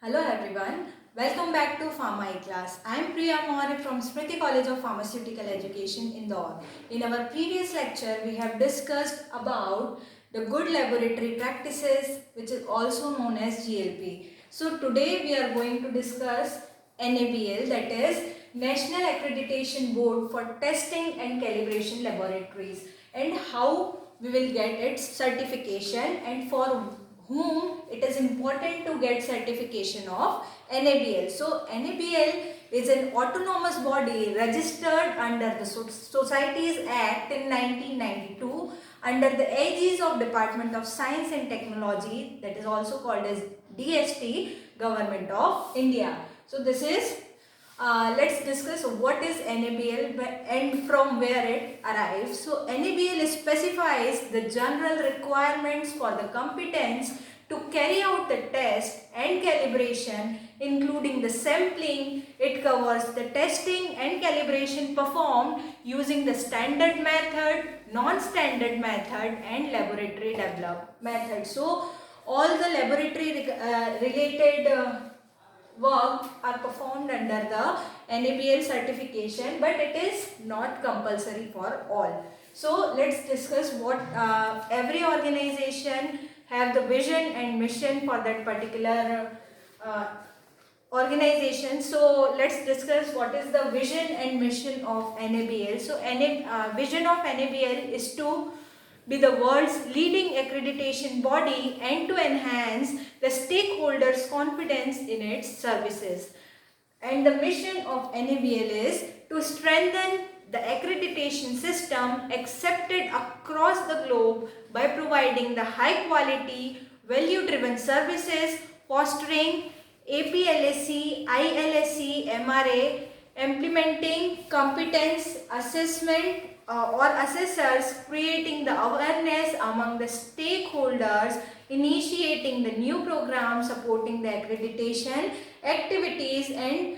Hello everyone, welcome back to Pharma class. I am Priya Moore from Smriti College of Pharmaceutical Education, Indore. In our previous lecture, we have discussed about the good laboratory practices, which is also known as GLP. So today we are going to discuss NABL, that is National Accreditation Board for Testing and Calibration Laboratories, and how we will get its certification and for whom it is important to get certification of NABL. So NABL is an autonomous body registered under the Societies Act in 1992 under the aegis of Department of Science and Technology, that is also called as DST, Government of India. So this is let's discuss what is NABL and from where it arrives. So NABL specifies the general requirements for the competence to carry out the test and calibration, including the sampling. It covers the testing and calibration performed using the standard method, non-standard method and laboratory developed method. So all the laboratory related work are performed under the NABL certification, but it is not compulsory for all. So let's discuss what every organization have the vision and mission for that particular organization. So let's discuss what is the vision and mission of NABL. So vision of NABL is to be the world's leading accreditation body and to enhance the stakeholders' confidence in its services. And the mission of NABL is to strengthen the accreditation system accepted across the globe by providing the high quality, value driven services, fostering APLSC, ILSC, MRA, implementing competence assessment or assessors, creating the awareness among the stakeholders, initiating the new programs, supporting the accreditation activities and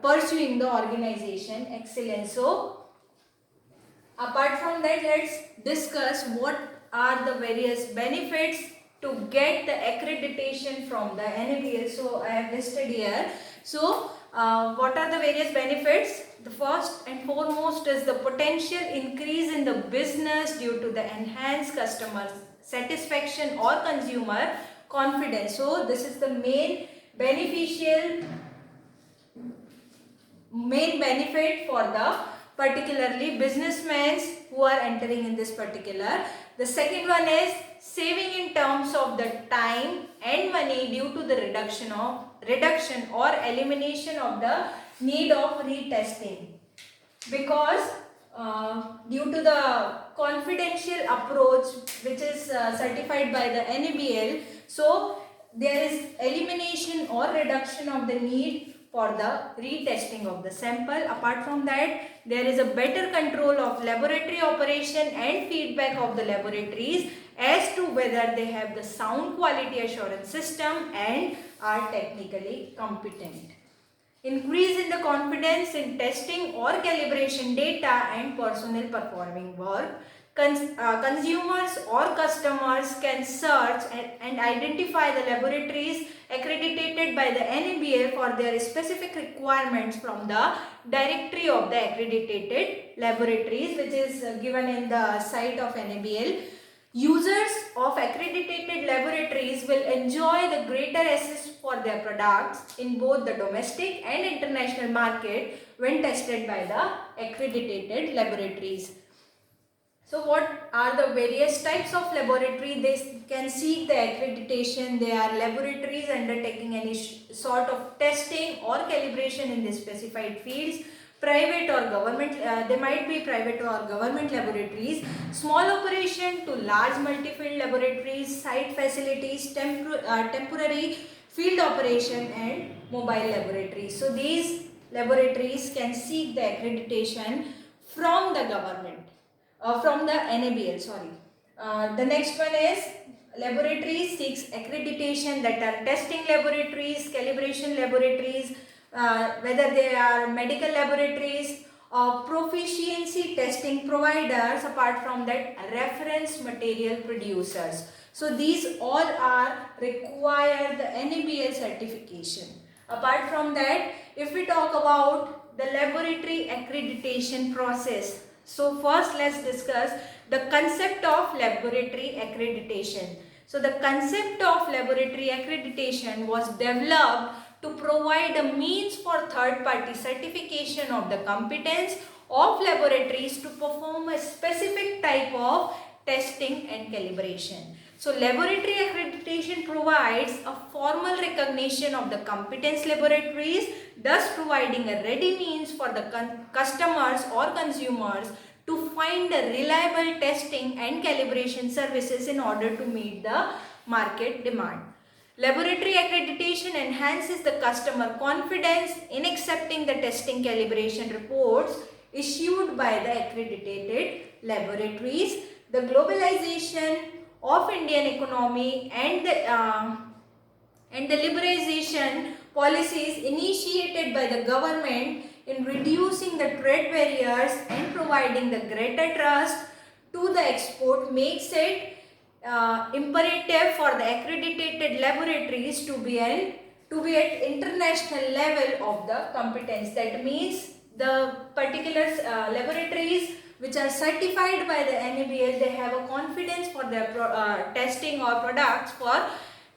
pursuing the organization excellence. So apart from that, let's discuss what are the various benefits to get the accreditation from the NABL. So I have listed here. So what are the various benefits? The first and foremost is the potential increase in the business due to the enhanced customer satisfaction or consumer confidence. So this is the main benefit for the particularly businessmen who are entering in this particular. The second one is saving in terms of the time and money due to the reduction or elimination of the need of retesting, because due to the confidential approach which is certified by the NABL, so there is elimination or reduction of the need for the retesting of the sample. Apart from that, there is a better control of laboratory operation and feedback of the laboratories as to whether they have the sound quality assurance system and are technically competent. Increase in the confidence in testing or calibration data and personnel performing work. Consumers or customers can search and identify the laboratories accredited by the NABL for their specific requirements from the directory of the accredited laboratories, which is given in the site of NABL. Users of accredited laboratories will enjoy the greater access for their products in both the domestic and international market when tested by the accredited laboratories. So what are the various types of laboratory? They can seek the accreditation. They are laboratories undertaking any sort of testing or calibration in the specified fields. Private or government, they might be private or government laboratories. Small operation to large multi-field laboratories, site facilities, temporary field operation and mobile laboratories. So these laboratories can seek the accreditation from the government. From the NABL, sorry. The next one is laboratories seeks accreditation, that are testing laboratories, calibration laboratories, whether they are medical laboratories or proficiency testing providers. Apart from that, reference material producers. So these all are require the NABL certificate certification. Apart from that, if we talk about the laboratory accreditation process, so first let's discuss the concept of laboratory accreditation. So the concept of laboratory accreditation was developed to provide a means for third-party certification of the competence of laboratories to perform a specific type of testing and calibration. So laboratory accreditation provides a formal recognition of the competence laboratories, thus providing a ready means for the customers or consumers to find a reliable testing and calibration services in order to meet the market demand. Laboratory accreditation enhances the customer confidence in accepting the testing calibration reports issued by the accredited laboratories. The globalization of Indian economy and the liberalization policies initiated by the government in reducing the trade barriers and providing the greater trust to the export makes it imperative for the accredited laboratories to be at international level of the competence. That means the particular laboratories which are certified by the NABL, they have a confidence for their testing or products for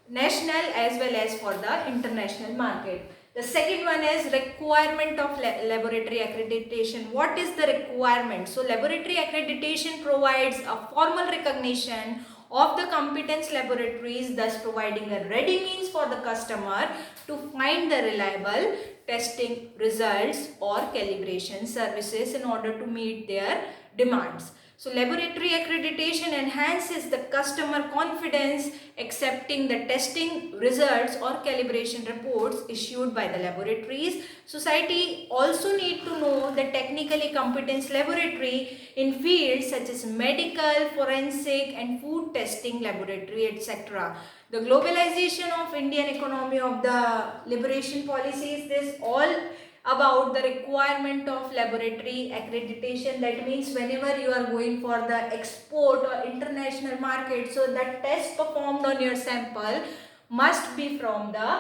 national as well as for the international market. The second one is requirement of laboratory accreditation. What is the requirement? So laboratory accreditation provides a formal recognition of the competence laboratories, thus providing a ready means for the customer to find the reliable testing results or calibration services in order to meet their demands. So laboratory accreditation enhances the customer confidence accepting the testing results or calibration reports issued by the laboratories. Society also need to know the technically competence laboratory in fields such as medical, forensic and food testing laboratory, etc. The globalization of Indian economy of the liberation policies, this all about the requirement of laboratory accreditation. That means whenever you are going for the export or international market, so the test performed on your sample must be from the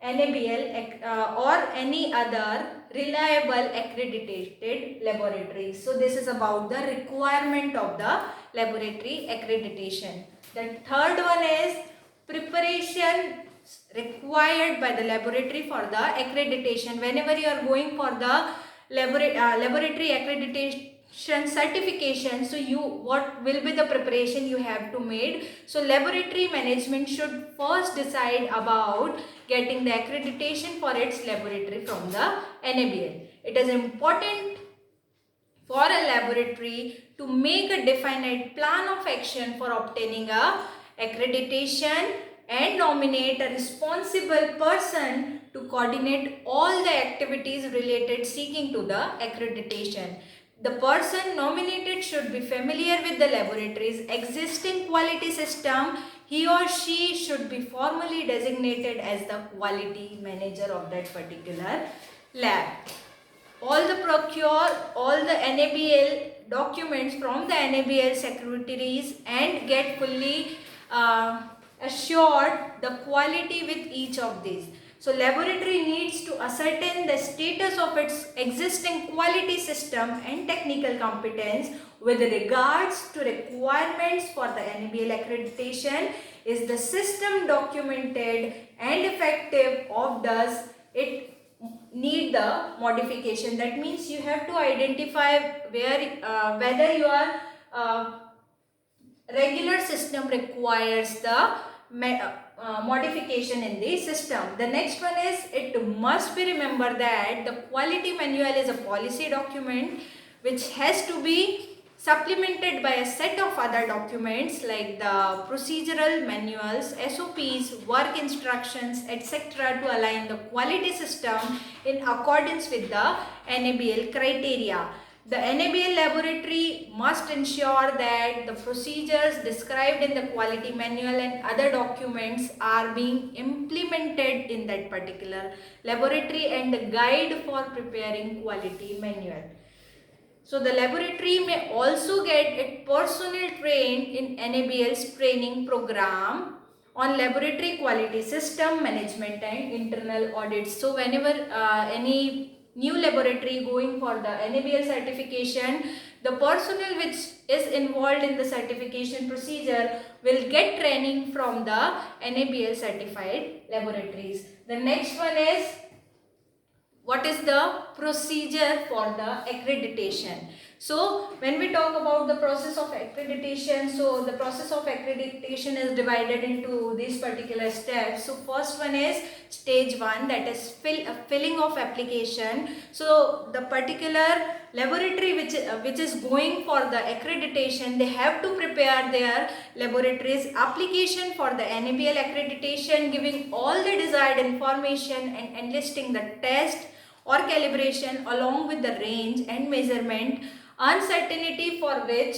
NABL or any other reliable accredited laboratory. So this is about the requirement of the laboratory accreditation. The third one is preparation required by the laboratory for the accreditation. Whenever you are going for the laboratory accreditation certification, so what will be the preparation you have to make? So laboratory management should first decide about getting the accreditation for its laboratory from the NABL. It is important for a laboratory to make a definite plan of action for obtaining a accreditation and nominate a responsible person to coordinate all the activities related seeking to the accreditation. The person nominated should be familiar with the laboratory's existing quality system. He or she should be formally designated as the quality manager of that particular lab. All the NABL documents from the NABL secretaries and get fully assured the quality with each of these. So laboratory needs to ascertain the status of its existing quality system and technical competence with regards to requirements for the NABL accreditation. Is the system documented and effective, or does it need the modification? That means you have to identify whether your regular system requires the modification in the system. The next one is, it must be remembered that the quality manual is a policy document which has to be supplemented by a set of other documents like the procedural manuals, SOPs, work instructions, etc. to align the quality system in accordance with the NABL criteria. The NABL laboratory must ensure that the procedures described in the quality manual and other documents are being implemented in that particular laboratory and the guide for preparing quality manual. So the laboratory may also get its personnel trained in NABL's training program on laboratory quality system management and internal audits. So whenever any new laboratory going for the NABL certification, the personnel which is involved in the certification procedure will get training from the NABL certified laboratories. The next one is, what is the procedure for the accreditation? So when we talk about the process of accreditation, so the process of accreditation is divided into these particular steps. So first one is stage 1, that is filling of application. So the particular laboratory which is going for the accreditation, they have to prepare their laboratory's application for the NABL accreditation, giving all the desired information and enlisting the test or calibration along with the range and measurement uncertainty for which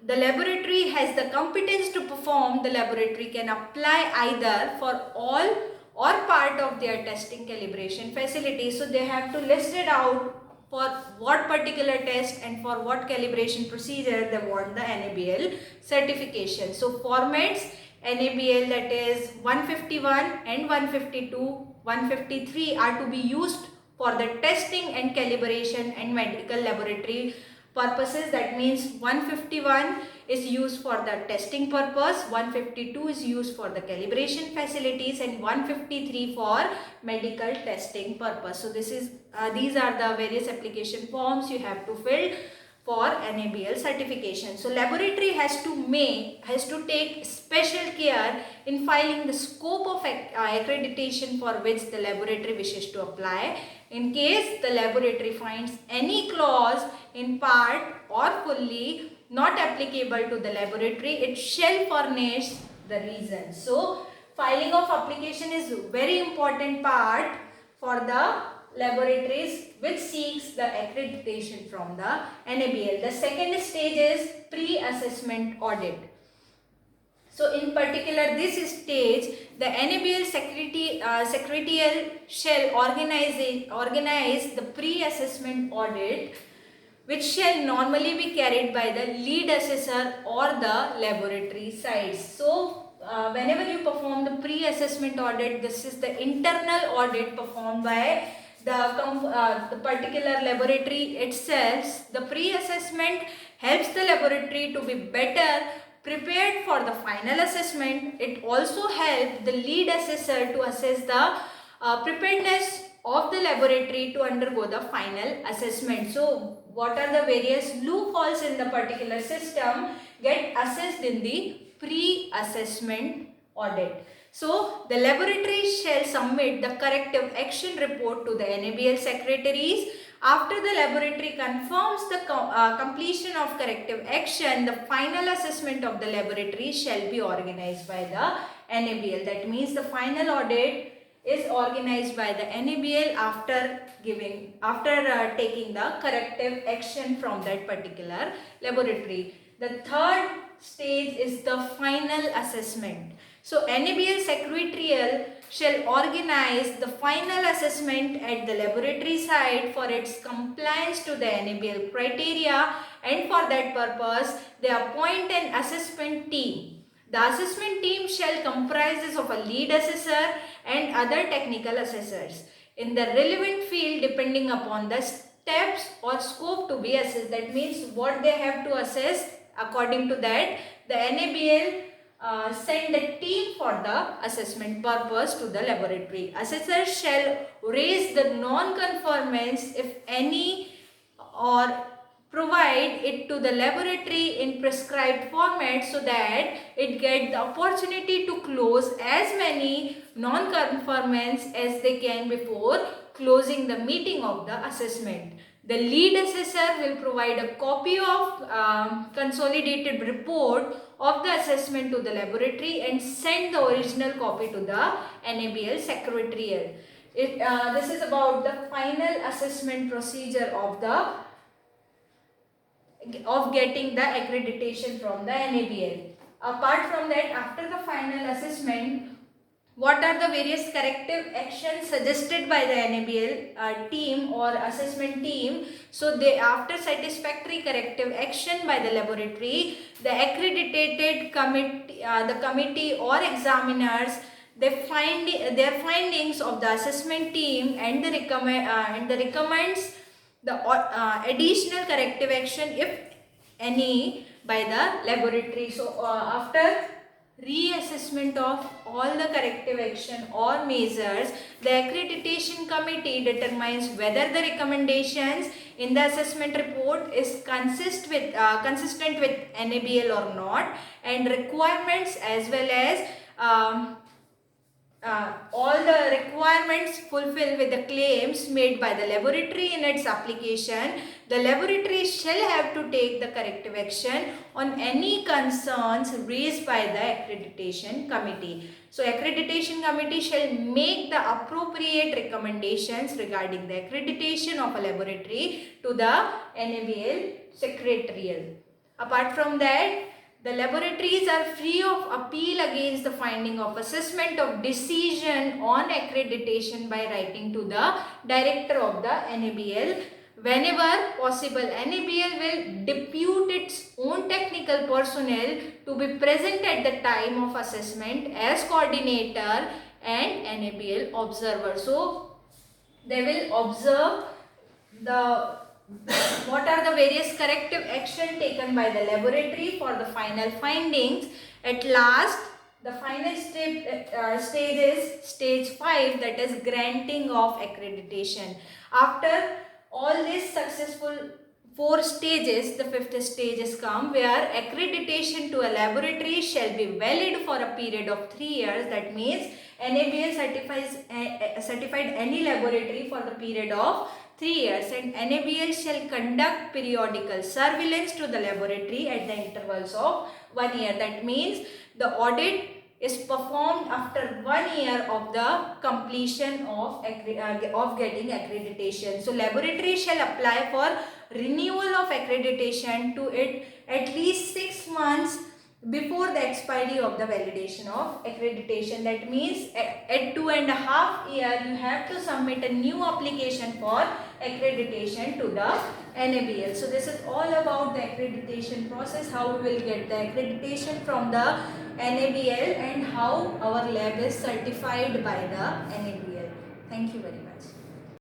the laboratory has the competence to perform. The laboratory can apply either for all or part of their testing calibration facility. So they have to list it out for what particular test and for what calibration procedure they want the NABL certification. So formats NABL, that is 151 and 152, 153 are to be used for the testing and calibration and medical laboratory purposes. That means 151 is used for the testing purpose, 152 is used for the calibration facilities, and 153 for medical testing purpose. So this is these are the various application forms you have to fill for NABL certification. So laboratory has to take special care in filing the scope of accreditation for which the laboratory wishes to apply. In case the laboratory finds any clause in part or fully not applicable to the laboratory, it shall furnish the reason. So filing of application is very important part for the laboratories which seeks the accreditation from the NABL. The second stage is pre-assessment audit. So in particular this stage, the NABL secretarial shall organize the pre-assessment audit, which shall normally be carried by the lead assessor or the laboratory sites. So whenever you perform the pre-assessment audit, this is the internal audit performed by the particular laboratory itself. The pre-assessment helps the laboratory to be better prepared for the final assessment. It also helps the lead assessor to assess the preparedness of the laboratory to undergo the final assessment. So what are the various loopholes in the particular system get assessed in the pre-assessment audit. So the laboratory shall submit the corrective action report to the NABL secretaries. After the laboratory confirms the completion of corrective action, the final assessment of the laboratory shall be organized by the NABL. That means the final audit is organized by the NABL after taking the corrective action from that particular laboratory. The third stage is the final assessment. So NABL secretarial shall organize the final assessment at the laboratory site for its compliance to the NABL criteria, and for that purpose they appoint an assessment team. The assessment team shall comprise of a lead assessor and other technical assessors in the relevant field depending upon the steps or scope to be assessed. That means what they have to assess, according to that the NABL send a team for the assessment purpose to the laboratory. Assessor shall raise the non-conformance if any, or provide it to the laboratory in prescribed format so that it get the opportunity to close as many non-conformance as they can before closing the meeting of the assessment. The lead assessor will provide a copy of consolidated report of the assessment to the laboratory and send the original copy to the NABL secretarial. This is about the final assessment procedure of getting the accreditation from the NABL. Apart from that, after the final assessment, what are the various corrective actions suggested by the NABL team or assessment team? So they, after satisfactory corrective action by the laboratory, the accredited committee, the committee or examiners, they find their findings of the assessment team and the recommends the additional corrective action if any by the laboratory. So after reassessment of all the corrective action or measures, the accreditation committee determines whether the recommendations in the assessment report is consistent with NABL or not, and requirements as well as all the requirements fulfill with the claims made by the laboratory in its application. The laboratory shall have to take the corrective action on any concerns raised by the accreditation committee. So accreditation committee shall make the appropriate recommendations regarding the accreditation of a laboratory to the NABL secretarial. Apart from that, the laboratories are free of appeal against the finding of assessment of decision on accreditation by writing to the director of the NABL. Whenever possible, NABL will depute its own technical personnel to be present at the time of assessment as coordinator and NABL observer. So they will observe the what are the various corrective action taken by the laboratory for the final findings. At last, the final stage is stage 5, that is granting of accreditation. After all these successful 4 stages, the 5th stage is come where accreditation to a laboratory shall be valid for a period of 3 years. That means NABL certified any laboratory for the period of 3 years, and NABL shall conduct periodical surveillance to the laboratory at the intervals of 1 year. That means the audit is performed after 1 year of the completion of getting accreditation. So laboratory shall apply for renewal of accreditation to it at least 6 months before the expiry of the validation of accreditation. That means at 2.5 years you have to submit a new application for accreditation to the NABL. So this is all about the accreditation process, how we will get the accreditation from the NABL and how our lab is certified by the NABL. Thank you very much.